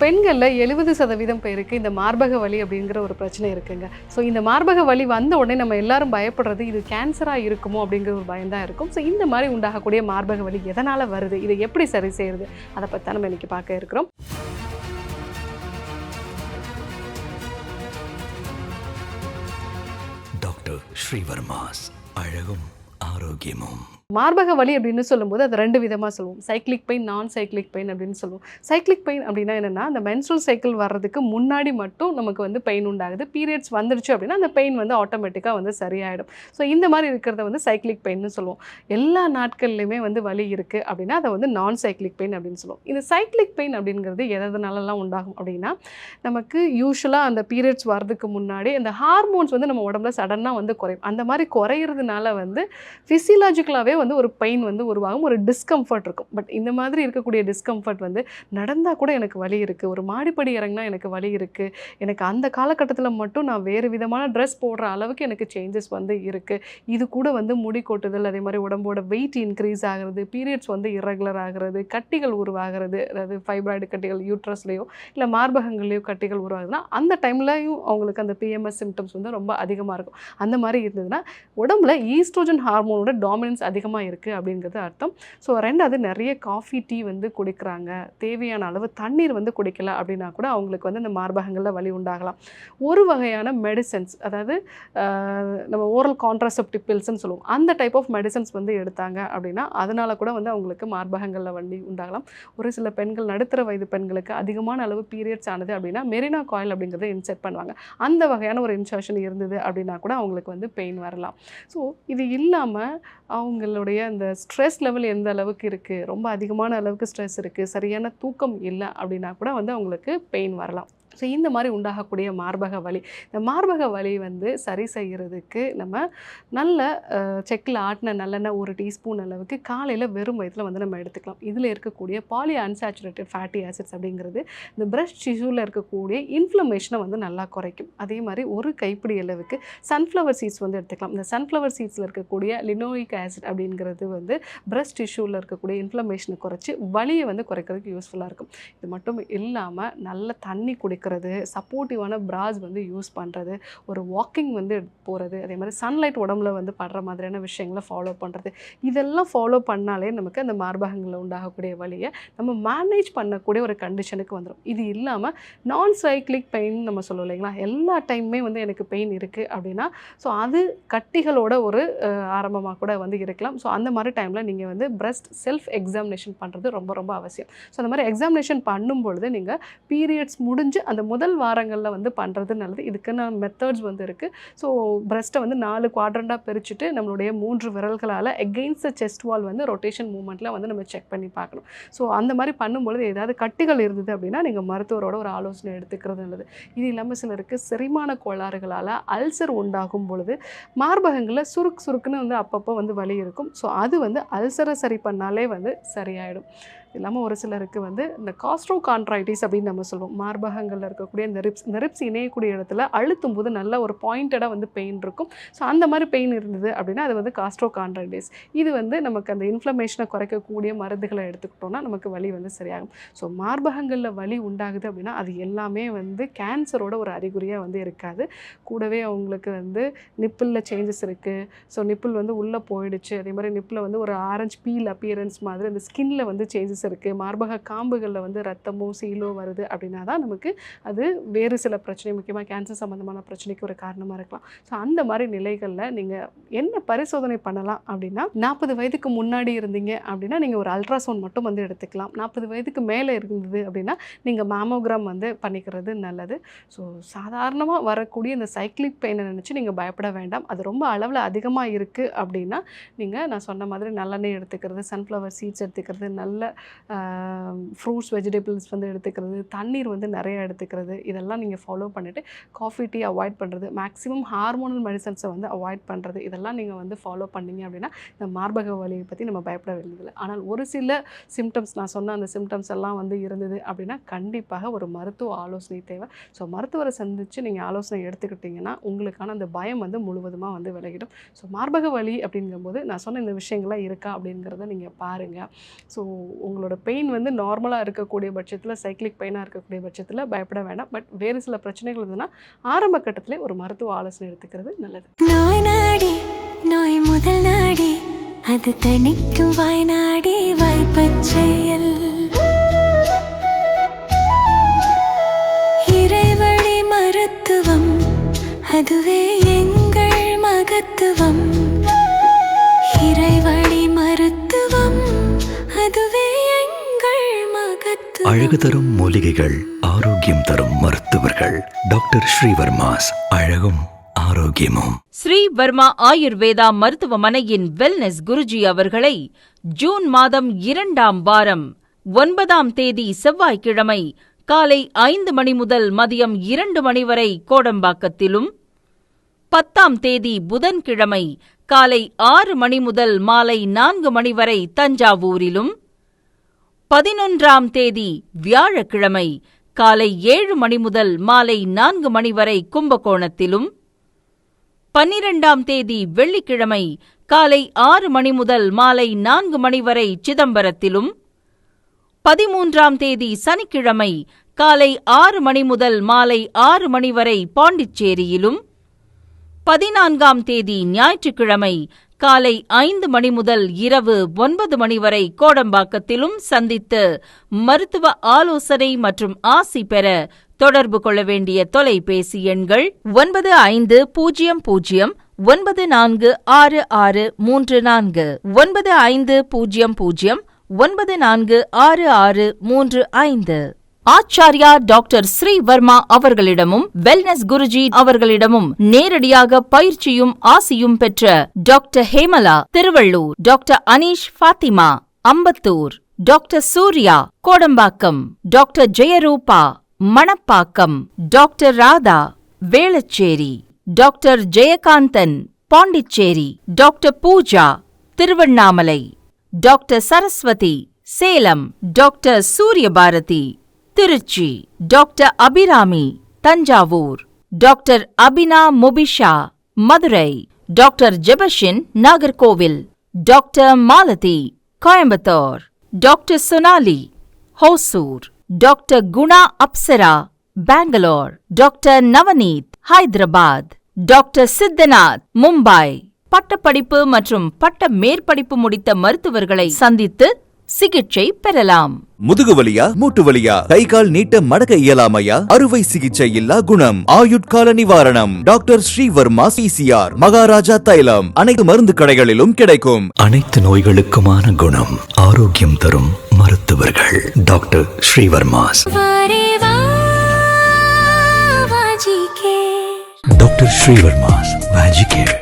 பெண்கள்ல 70% பேருக்கு இந்த மார்பக வலி அப்படிங்கிற ஒரு பிரச்சனை இருக்குங்க. ஸோ இந்த மார்பக வலி வந்த உடனே நம்ம எல்லாரும் பயப்படுறது இது கேன்சரா இருக்குமோ அப்படிங்கிற ஒரு பயம் தான் இருக்கும். ஸோ இந்த மாதிரி உண்டாகக்கூடிய மார்பக வலி எதனால வருது? இதை எப்படி சரி செய்யறது? அதை பத்தி தான் நம்ம இன்னைக்கு பார்க்க இருக்கிறோம். டாக்டர் ஸ்ரீவர்மாஸ் அழகும் ஆரோக்கியமும். மார்பக வலி அப்படின்னு சொல்லும்போது அது 2 விதமாக சொல்லுவோம். சைக்ளிக் பெயின், நான் சைக்ளிக் பெயின் அப்படின்னு சொல்லுவோம். சைக்ளிக் பெயின் அப்படின்னா என்னென்னா, அந்த மென்ஸ்ட்ரல் சைக்கிள் வர்றதுக்கு முன்னாடி மட்டும் நமக்கு வந்து பெயின் உண்டாகுது. பீரியட்ஸ் வந்துடுச்சு அப்படின்னா அந்த பெயின் வந்து ஆட்டோமேட்டிக்காக வந்து சரியாயிடும். ஸோ இந்த மாதிரி இருக்கிறத வந்து சைக்ளிக் பெயின்னு சொல்லுவோம். எல்லா நாட்கள்லையுமே வந்து வலி இருக்குது அப்படின்னா அதை வந்து நான் சைக்ளிக் பெயின் அப்படின்னு சொல்லுவோம். இந்த சைக்ளிக் பெயின் அப்படிங்கிறது எதனாலலாம் உண்டாகும் அப்படின்னா, நமக்கு யூஸ்வலாக அந்த பீரியட்ஸ் வர்றதுக்கு முன்னாடி அந்த ஹார்மோன்ஸ் வந்து நம்ம உடம்புல சடனாக வந்து குறையும். அந்த மாதிரி குறையிறதுனால வந்து ஃபிசியலாஜிக்கலாகவே வந்து ஒரு பெயின் வந்து உருவாகும், ஒரு டிஸ்கம்ஃபர்ட் இருக்கும். பட் இந்த மாதிரி இருக்கக்கூடிய டிஸ்கம்ஃபர்ட் வந்து நடந்தால் கூட எனக்கு வலி இருக்குது, ஒரு மாடிப்படி இறங்கினா எனக்கு வலி இருக்குது, எனக்கு அந்த காலகட்டத்தில் மட்டும் நான் வேறு விதமான ட்ரெஸ் போடுற அளவுக்கு எனக்கு சேஞ்சஸ் வந்து இருக்குது, இது கூட வந்து முடி கொட்டுதல், அதே மாதிரி உடம்போட வெயிட் இன்க்ரீஸ் ஆகிறது, பீரியட்ஸ் வந்து இர்ரெகுலர் ஆகிறது, கட்டிகள் உருவாகிறது, அதாவது ஃபைப்ராய்டு கட்டிகள் யூட்ரஸ்லேயோ இல்லை மார்பகங்கள்லேயோ கட்டிகள் உருவாகுதுன்னா அந்த டைம்லையும் அவங்களுக்கு அந்த பிஎம்எஸ் சிம்டம்ஸ் வந்து ரொம்ப அதிகமாக இருக்கும். அந்த மாதிரி இருந்ததுன்னா உடம்புல ஈஸ்ட்ரோஜன் ஹார்மோனோட டாமினன்ஸ் அதிகமாக இருக்குது அப்படிங்கிறது அர்த்தம். ஸோ 2வது நிறைய காஃபி, டீ வந்து குடிக்கிறாங்க, தேவையான அளவு தண்ணீர் வந்து குடிக்கல அப்படின்னா கூட அவங்களுக்கு வந்து இந்த மார்பகங்களில் வலி உண்டாகலாம். ஒரு வகையான மெடிசன்ஸ், அதாவது நம்ம ஓரல் கான்ட்ராசெப்டிவ் பில்ஸ்ன்னு சொல்லுவோம், அந்த டைப் ஆஃப் மெடிசன்ஸ் வந்து எடுத்தாங்க அப்படின்னா அதனால கூட வந்து அவங்களுக்கு மார்பகங்களில் வலி உண்டாகலாம். ஒரு சில பெண்கள், நடுத்தர வயது பெண்களுக்கு அதிகமான அளவு பீரியட்ஸ் ஆனது அப்படின்னா மெரினா காயில் அப்படிங்கிறத இன்செர்ட் பண்ணுவாங்க. அந்த வகையான ஒரு இன்சர்ஷன் இருந்தது அப்படின்னா கூட அவங்களுக்கு வந்து பெயின் வரலாம். ஸோ இது இல்லாமல் அவங்களுடைய அந்த ஸ்ட்ரெஸ் லெவல் எந்த அளவுக்கு இருக்குது, ரொம்ப அதிகமான அளவுக்கு ஸ்ட்ரெஸ் இருக்குது, சரியான தூக்கம் இல்லை அப்படின்னா கூட வந்து அவங்களுக்கு பெயின் வரலாம். ஸோ இந்த மாதிரி உண்டாகக்கூடிய மார்பக வலி, இந்த மார்பக வலி வந்து சரி செய்கிறதுக்கு நம்ம நல்ல செக்கில் ஆட்டின நல்லெண்ணெய் 1 டீஸ்பூன் அளவுக்கு காலையில் வெறும் வயிற்றில் வந்து நம்ம எடுத்துக்கலாம். இதில் இருக்கக்கூடிய பாலி அன்சாச்சுரேட்டட் ஃபேட்டி ஆசிட்ஸ் அப்படிங்கிறது இந்த பிரஸ்ட் டிஷ்யூவில் இருக்கக்கூடிய இன்ஃப்ளமேஷனை வந்து நல்லா குறைக்கும். அதே மாதிரி ஒரு கைப்பிடி அளவுக்கு சன்ஃப்ளவர் சீட்ஸ் வந்து எடுத்துக்கலாம். இந்த சன்ஃப்ளவர் சீட்ஸில் இருக்கக்கூடிய லினோயிக் ஆசிட் அப்படிங்கிறது வந்து பிரஸ்ட் டிஷ்யூவில் இருக்கக்கூடிய இன்ஃப்ளமேஷனை குறைச்சி வலியை வந்து குறைக்கிறதுக்கு யூஸ்ஃபுல்லாக இருக்கும். இது மட்டும் இல்லாமல் நல்ல தண்ணி குடிக்கிறது, சப்போர்ட்டிவான பிராஸ் வந்து யூஸ் பண்ணுறது, ஒரு வாக்கிங் வந்து போகிறது, அதே மாதிரி சன்லைட் உடம்புல வந்து படுற மாதிரியான விஷயங்களை ஃபாலோ பண்ணுறது, இதெல்லாம் ஃபாலோ பண்ணாலே நமக்கு அந்த மார்பகங்களில் உண்டாகக்கூடிய வலியை நம்ம மேனேஜ் பண்ணக்கூடிய ஒரு கண்டிஷனுக்கு வந்துடும். இது இல்லாமல் நான் சைக்ளிக் பெயின் நம்ம சொல்லுவோம் இல்லைங்களா, எல்லா டைமுமே வந்து எனக்கு பெயின் இருக்குது அப்படின்னா ஸோ அது கட்டிகளோட ஒரு ஆரம்பமாக கூட வந்து இருக்கலாம். ஸோ அந்த மாதிரி டைமில் நீங்கள் வந்து பிரஸ்ட் செல்ஃப் எக்ஸாமினேஷன் பண்ணுறது ரொம்ப ரொம்ப அவசியம். ஸோ அந்த மாதிரி எக்ஸாமினேஷன் பண்ணும் பொழுது நீங்கள் பீரியட்ஸ் முடிஞ்சு அந்த முதல் வாரங்களில் வந்து பண்ணுறது நல்லது. இதுக்கான மெத்தட்ஸ் வந்து இருக்குது. ஸோ பிரஸ்ட்டை வந்து 4 குவாட்ரண்டாக பிரிச்சுட்டு நம்மளுடைய 3 விரல்களால் எகெயின்ஸ்ட் த செஸ்ட் வால் வந்து ரொட்டேஷன் மூமெண்ட்டில் வந்து நம்ம செக் பண்ணி பார்க்கணும். ஸோ அந்த மாதிரி பண்ணும்பொழுது ஏதாவது கட்டிகள் இருந்தது அப்படின்னா நீங்கள் மருத்துவரோட ஒரு ஆலோசனை எடுத்துக்கிறது நல்லது. இது இல்லாமல் சிலருக்கு செரிமான கோளாறுகளால் அல்சர் உண்டாகும் பொழுது மார்பகங்களில் சுருக்குன்னு வந்து அப்பப்போ வந்து வலி இருக்கும். ஸோ அது வந்து அல்சரை சரி பண்ணாலே வந்து சரியாயிடும். இல்லாமல் ஒரு சிலருக்கு வந்து இந்த காஸ்ட்ரோகான்ட்ரைட்டிஸ் அப்படின்னு நம்ம சொல்லுவோம். மார்பகங்களில் இருக்கக்கூடிய இந்த ரிப்ஸ் இணையக்கூடிய இடத்துல அழுத்தும் போது நல்ல ஒரு பாயிண்டடாக வந்து பெயின் இருக்கும். ஸோ அந்த மாதிரி பெயின் இருந்தது அப்படின்னா அது வந்து காஸ்ட்ரோகான்ட்ரைட்டிஸ். இது வந்து நமக்கு அந்த இன்ஃப்ளமேஷனை குறைக்கக்கூடிய மருந்துகளை எடுத்துக்கிட்டோம்னா நமக்கு வலி வந்து சரியாகும். ஸோ மார்பகங்களில் வலி உண்டாகுது அப்படின்னா அது எல்லாமே வந்து கேன்சரோட ஒரு அறிகுறியாக வந்து இருக்காது. கூடவே அவங்களுக்கு வந்து நிப்பிளில் சேஞ்சஸ் இருக்குது, ஸோ நிப்பிள் வந்து உள்ளே போயிடுச்சு, அதே மாதிரி நிப்பில் வந்து ஒரு ஆரஞ்சு பீல் அப்பியரன்ஸ் மாதிரி அந்த ஸ்கின்ல வந்து சேஞ்சஸ் இருக்குது, மார்பக காம்புகளில் வந்து ரத்தமோ சீலோ வருது அப்படின்னா தான் நமக்கு அது வேறு சில பிரச்சனை, முக்கியமாக கேன்சர் சம்மந்தமான பிரச்சனைக்கு ஒரு காரணமாக இருக்கலாம். ஸோ அந்த மாதிரி நிலைகளில் நீங்கள் என்ன பரிசோதனை பண்ணலாம் அப்படின்னா, 40 வயதுக்கு முன்னாடி இருந்தீங்க அப்படின்னா நீங்கள் ஒரு அல்ட்ராசவுண்ட் மட்டும் வந்து எடுத்துக்கலாம். 40 வயதுக்கு மேலே இருந்தது அப்படின்னா நீங்கள் மேமோகிராம் வந்து பண்ணிக்கிறது நல்லது. ஸோ சாதாரணமாக வரக்கூடிய இந்த சைக்ளிக் பெயினை நினச்சி நீங்கள் பயப்பட வேண்டாம். அது ரொம்ப அளவில் அதிகமாக இருக்குது அப்படின்னா நீங்கள் நான் சொன்ன மாதிரி நல்லெண்ணெய் எடுத்துக்கிறது, சன்ஃப்ளவர் சீட்ஸ் எடுத்துக்கிறது, நல்ல ஃப்ரூட்ஸ் வெஜிடபிள்ஸ் வந்து எடுத்துக்கிறது, தண்ணீர் வந்து நிறைய எடுத்துக்கிறது, இதெல்லாம் நீங்கள் ஃபாலோ பண்ணிவிட்டு காஃபி, டீ அவாய்ட் பண்ணுறது, மேக்ஸிமம் ஹார்மோனல் மெடிசன்ஸை வந்து அவாய்ட் பண்ணுறது, இதெல்லாம் நீங்கள் வந்து ஃபாலோ பண்ணிங்க அப்படின்னா இந்த மார்பக வலியை பற்றி நம்ம பயப்பட வேண்டியதில்லை. ஆனால் ஒரு சில சிம்டம்ஸ், நான் சொன்ன அந்த சிம்டம்ஸ் எல்லாம் வந்து இருந்தது அப்படின்னா கண்டிப்பாக ஒரு மருத்துவ ஆலோசனை தேவை. ஸோ மருத்துவரை சந்தித்து நீங்கள் ஆலோசனை எடுத்துக்கிட்டிங்கன்னா உங்களுக்கான அந்த பயம் வந்து முழுவதுமாக வந்து விலகிடும். ஸோ மார்பக வலி அப்படிங்கும்போது நான் சொன்ன இந்த விஷயங்கள்லாம் இருக்கா அப்படிங்கிறத நீங்கள் பாருங்கள். ஸோ உங்களோட பெயின் வந்து நார்மலாக இருக்கக்கூடிய பட்சத்தில், சைக்கிளிக் பெயினாக இருக்கக்கூடிய பட்சத்தில் பயப்பட வேண்டாம். பட் வேறு சில பிரச்சனைகள் இருந்ததுன்னா ஆரம்ப கட்டத்திலே ஒரு மருத்துவ ஆலோசனை எடுத்துக்கிறது நல்லது. நோய் நாடி நோய் முதல் நாடி அது தணிக்கும் வாய்நாடி வாய்ப்பச் செயல் இறைவழி மருத்துவம் அதுவே எங்கள் மகத்துவம். இறைவழி மருத்துவம் அதுவே எங்கள் மகத்துவம். அழகு தரும் மூலிகைகள், ஆரோக்கியம் தரும் மருத்துவர்கள். டாக்டர் ஸ்ரீவர்மாஸ். அழகும் ஆரோக்கியமும். ஸ்ரீ வர்மா ஆயுர்வேதா மருத்துவமனையின் வெல்னஸ் குருஜி அவர்களை ஜூன் மாதம் 2ஆம் வாரம் 9ஆம் தேதி செவ்வாய்க்கிழமை காலை 5 மணி முதல் மதியம் 2 மணி வரை கோடம்பாக்கத்திலும், 10ஆம் தேதி புதன்கிழமை காலை 6 மணி முதல் மாலை 4 மணி வரை தஞ்சாவூரிலும், 11ஆம் தேதி வியாழக்கிழமை காலை 7 மணி முதல் மாலை 4 மணி வரை கும்பகோணத்திலும், 12ஆம் தேதி வெள்ளிக்கிழமை காலை 6 மணி முதல் மாலை 4 மணி வரை சிதம்பரத்திலும், 13ஆம் தேதி சனிக்கிழமை காலை 6 மணி முதல் மாலை 6 மணி வரை பாண்டிச்சேரியிலும், 14ஆம் தேதி ஞாயிற்றுக்கிழமை காலை 5 மணி முதல் இரவு 9 மணி வரை கோடம்பாக்கத்திலும் சந்தித்து மருத்துவ ஆலோசனை மற்றும் ஆசி பெற தொடர்பு கொள்ள வேண்டிய தொலைபேசி எண்கள் 9500946634, 9500946635. ஆச்சாரியா டாக்டர் ஸ்ரீ வர்மா அவர்களிடமும் வெல்னஸ் குருஜி அவர்களிடமும் நேரடியாக பயிற்சியும் ஆசியும் பெற்ற doctor Hemala Tiruvallur, doctor Aneesh Fathima Ambattur, doctor Surya Kodambakkam, doctor Jeyarooba Manapakkam, doctor Radha Velachery, doctor Jayakanthan Pondicherry, doctor Pooja Tiruvannamalai, doctor Saraswathi Salem, doctor Suryabharathi Trichy, doctor Abirami Thanjavur, doctor Abina Mubisha Madurai, doctor Jebashin Nagercoil, doctor Malathi Coimbatore, doctor Sonali Hosur, doctor Guna Apsara Bangalore, doctor Navneet Hyderabad, doctor Siddhanath Mumbai. பட்டப்படிப்பு மற்றும் பட்ட மேற்படிப்பு முடித்த மருத்துவர்களை சந்தித்து சிகிச்சை பெறலாம். முதுகு வலியா, மூட்டு வலியா, கை கால் நீட்ட மடக்க இயலாமையா, அறுவை சிகிச்சை இல்லா குணம், ஆயுட்கால நிவாரணம். டாக்டர் ஸ்ரீவர்மா PCR, மகாராஜா தைலம் அனைத்து மருந்து கடைகளிலும் கிடைக்கும். அனைத்து நோய்களுக்குமான குணம், ஆரோக்கியம் தரும் மருத்துவர்கள். Doctor Srivarma's. Doctor Srivarma's magic care.